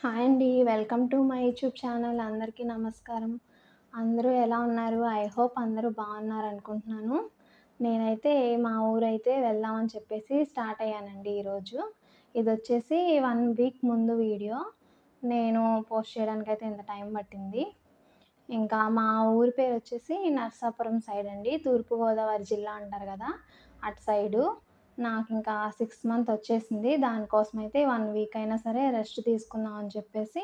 Hi అండి. Welcome to my YouTube channel. అందరికీ నమస్కారం. అందరూ ఎలా ఉన్నారు? ఐ హోప్ అందరూ బాగున్నారనుకుంటున్నాను. నేనైతే మా ఊరైతే వెళ్దామని చెప్పేసి స్టార్ట్ అయ్యానండి ఈరోజు. ఇదొచ్చేసి 1 వీక్ ముందు వీడియో. నేను పోస్ట్ చేయడానికైతే ఇంత టైం పట్టింది. ఇంకా మా ఊరి పేరొచ్చేసి నరసాపురం సైడ్ అండి. తూర్పుగోదావరి జిల్లా అంటారు గదా! అటు సైడు. నాకింకా 6 మంత్ వచ్చేసింది. దానికోసమైతే 1 వీక్ అయినా సరే రెస్ట్ తీసుకుందాం అని చెప్పేసి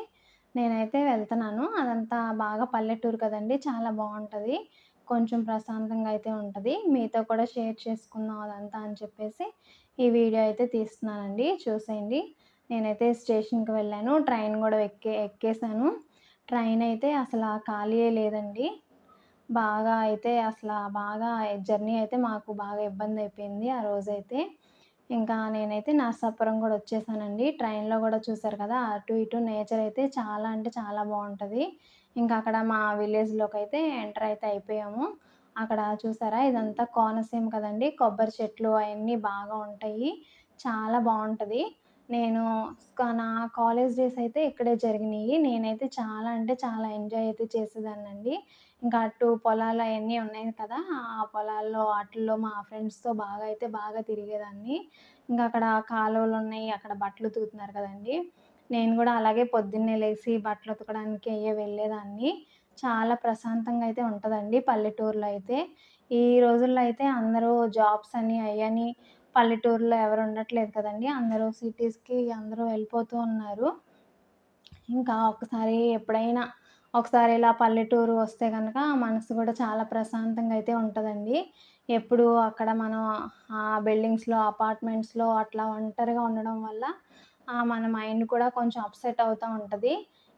నేనైతే వెళ్తున్నాను. అదంతా బాగా పల్లెటూరు కదండీ! చాలా బావుంటది. కొంచెం ప్రశాంతంగా అయితే ఉంటది. మీతో కూడా షేర్ చేసుకుందాం అదంతా అని చెప్పేసి ఈ వీడియో అయితే తీస్తున్నానండి. చూసేయండి. నేనైతే స్టేషన్‌కి వెళ్ళాను. ట్రైన్ గూడా ఎక్కేసాను. ట్రైన్ అయితే అసల ఖాళీయే లేదండి. బాగా జర్నీ అయితే మాకు బాగా ఇబ్బందయిపోయింది ఆ రోజైతే. ఇంకా నేనైతే నరసాపురం గూడా వచ్చేసానండి. ట్రైన్‌లో గూడా చూసారు కదా! అటు ఇటు నేచర్ అయితే చాలా అంటే చాలా బావుంటది. ఇంకా అక్కడ మా విలేజ్‌లోకైతే ఎంటర్ అయితే అయిపోయాము. అక్కడ చూసారా ఇదంతా కోనసీమ కదండీ! కొబ్బరి చెట్లు అయన్నీ బాగా ఉంటాయి. చాలా బావుంటది. నేను నా కాలేజ్ డేస్ అయితే ఇక్కడే జరిగినియి. నేనైతే చాలా అంటే చాలా ఎంజాయ్ అయితే చేసేదాన్నండి. ఇంకా అటు పొలాలు అయన్నీ ఉన్నాయి కదా! ఆ పొలాల్లో ఆటిల్లో మా ఫ్రెండ్స్‌తో బాగా తిరిగేదాన్ని. ఇంకా అక్కడ కాలువలున్నాయి. అక్కడ బట్టలు ఉతుకుతున్నారు కదండీ! నేను గూడా అలాగే పొద్దున్నే లేసి బట్టలు ఉతకడానికి వెళ్ళేదాన్ని. చాలా ప్రశాంతంగా అయితే ఉంటదండి పల్లెటూరులో అయితే. ఈ రోజుల్లో అయితే అందరూ జాబ్స్ అని అయ్యని పల్లెటూరులో ఎవరు ఉండట్లేదు కదండీ! అందరూ సిటీస్‌కి అందరూ వెళ్ళిపోతూ ఉన్నారు. ఇంకా ఒకసారి ఇలా పల్లెటూరు వస్తే గనక మనసు గూడా చాలా ప్రశాంతంగా అయితే ఉంటదండి. ఎప్పుడూ అక్కడ మనం బిల్డింగ్స్‌లో, అపార్ట్మెంట్స్‌లో అట్లా ఒంటరిగా ఉండడం వల్ల మన మైండ్ కూడా కొంచెం అప్‌సెట్ అవుతా ఉంటది.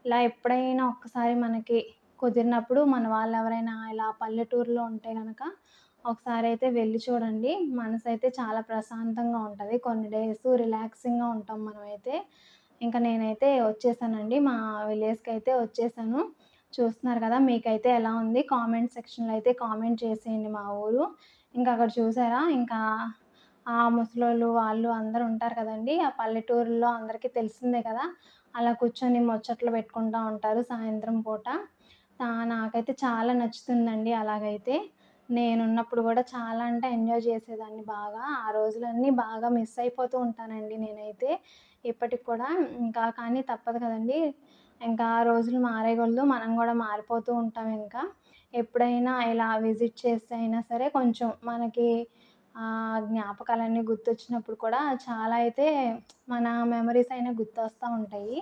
ఇలా ఎప్పుడైనా ఒక్కసారి మనకి కుదిరినప్పుడు మన వాళ్ళెవరైనా ఇలా పల్లెటూరులో ఉంటే గనక ఒకసారయితే వెళ్లి చూడండి. మనసైతే చాలా ప్రశాంతంగా ఉంటది. కొన్ని డేసు రిలాక్సింగ్‌గా ఉంటాం మనమైతే. ఇంక నేనైతే వచ్చేసానండి. మా విలేజ్‌కైతే వచ్చేసాను. చూస్తున్నారు కదా! మీకైతే ఎలా ఉంది? కామెంట్ సెక్షన్‌లో అయితే కామెంట్ చేసేయండి మా ఊరు. ఇంకా అక్కడ చూసారా? ఇంకా ఆ ముసలోళ్ళు వాళ్ళు అందరూ ఉంటారు కదండీ! ఆ పల్లెటూరుల్లో అందరికీ తెలిసిందే కదా! అలా కూర్చొని ముచ్చట్లు పెట్టుకుంటా ఉంటారు సాయంత్రం పూట. నాకైతే చాలా నచ్చుతుందండి అలాగైతే. నేనున్నప్పుడు గూడా చాలా అంటే ఎంజాయ్ చేసేదాన్ని బాగా. ఆ రోజులన్నీ బాగా మిస్ అయిపోతూ ఉంటానండి నేనైతే. ఇప్పటికి కూడా ఇంకా కానీ తప్పదు కదండీ! ఇంకా రోజులు మారే కొలదు మనం గూడా మారిపోతూ ఉంటాం ఇంకా. ఎప్పుడైనా ఇలా విజిట్ చేస్తే అయినా సరే కొంచెం మనకి జ్ఞాపకాలన్నీ గుర్తొచ్చినప్పుడు కూడా చాలా అయితే మన మెమోరీస్ అయినా గుర్తొస్తా ఉంటాయి.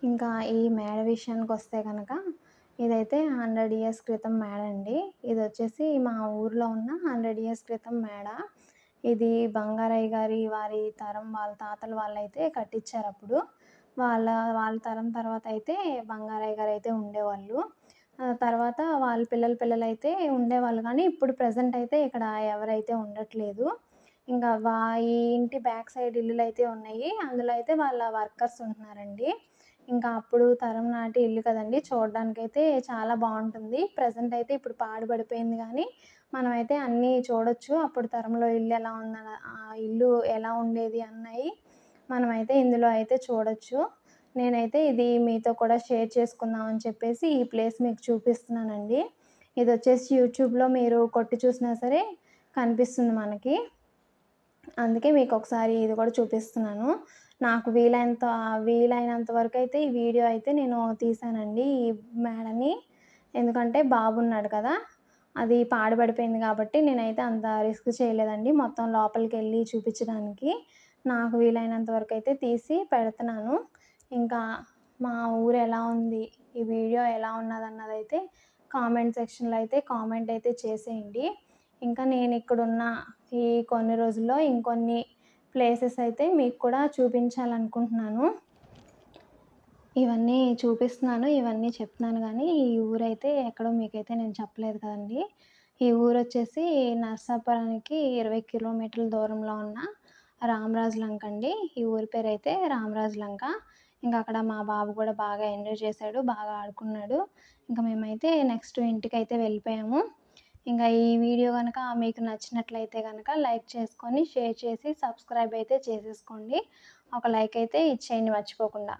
ఇంకా ఈ మేడ విషయానికొస్తే గనక, ఇదైతే 100 ఇయర్స్ క్రితం మేడ అండి. ఇదొచ్చేసి మా ఊర్లో ఉన్న 100 ఇయర్స్ క్రితం మేడ. ఇది బంగారయ్య గారి వారి తరం వాళ్ళ తాతల వాళ్ళైతే కట్టిచ్చారప్పుడు. వాళ్ళ వాళ్ళ తరం తర్వాతయితే బంగారయ్య గారైతే ఉండేవాళ్ళు. తర్వాత వాళ్ళ పిల్లలైతే ఉండేవాళ్ళు గానీ, ఇప్పుడు ప్రెజెంట్ అయితే ఇక్కడ ఎవరైతే ఉండట్లేదు. ఇంకా ఈ ఇంటి బ్యాక్ సైడ్ ఇల్లులైతే ఉన్నాయి. అందులో అయితే వాళ్ళ వర్కర్స్ ఉంటున్నారండి. ఇంకా అప్పుడు తరం నాటి ఇల్లు కదండీ! చూడడానికైతే చాలా బావుంటుంది. ప్రెజెంట్ అయితే ఇప్పుడు పాడుబడిపోయింది గానీ, మనమైతే అన్నీ చూడొచ్చు. అప్పుడు తరంలో ఇల్లు ఎలా ఉండేది అన్నయి మనమైతే ఇందులో అయితే చూడొచ్చు. నేనైతే ఇది మీతో కూడా షేర్ చేసుకుందాం అని చెప్పేసి ఈ ప్లేస్ మీకు చూపిస్తున్నానండి. ఇదొచ్చేసి యూట్యూబ్‌లో మీరు కొట్టి చూసినా సరే కనిపిస్తుంది మనకి. అందుకే మీకొకసారి ఇది కూడా చూపిస్తున్నాను. నాకు వీలైనంత వరకైతే ఈ వీడియో అయితే నేను తీశానండి ఈ మేడని. ఎందుకంటే బాబున్నాడు కదా! అది పాడుబడిపోయింది కాబట్టి నేనైతే అంత రిస్క్ చేయలేదండి. మొత్తం లోపలికెళ్ళి చూపించడానికి. నాకు వీలైనంత వరకైతే తీసి పెడుతున్నాను. ఇంకా మా ఊరెలా ఉంది? ఈ వీడియో ఎలా ఉన్నదన్నదైతే కామెంట్ సెక్షన్‌లో అయితే కామెంట్ అయితే చేసేయండి. ఇంకా నేనిక్కడున్న ఈ కొన్ని రోజుల్లో ఇంకొన్ని ప్లేసెస్ అయితే మీకు కూడా చూపించాలనుకుంటున్నాను. ఇవన్నీ చూపిస్తున్నాను, ఇవన్నీ చెప్తున్నాను గానీ, ఈ ఊరైతే ఎక్కడో మీకైతే నేను చెప్పలేదు కదండీ! ఈ ఊరొచ్చేసి నరసాపురానికి 20 కిలోమీటర్ల దూరంలో ఉన్న రామరాజు లంక అండి. ఈ ఊరి పేరైతే రామరాజు లంక. ఇంక అక్కడ మా బాబు కూడా బాగా ఎంజాయ్ చేశాడు, బాగా ఆడుకున్నాడు. ఇంక మేమైతే నెక్స్ట్ ఇంటికైతే వెళ్ళిపోయాము. ఇంక ఈ వీడియో గనక మీకు నచ్చినట్లయితే గనక లైక్ చేసుకొని, షేర్ చేసి, సబ్స్క్రైబ్ అయితే చేసేసుకోండి. ఒక లైక్ అయితే ఇచ్చేయండి మర్చిపోకుండా.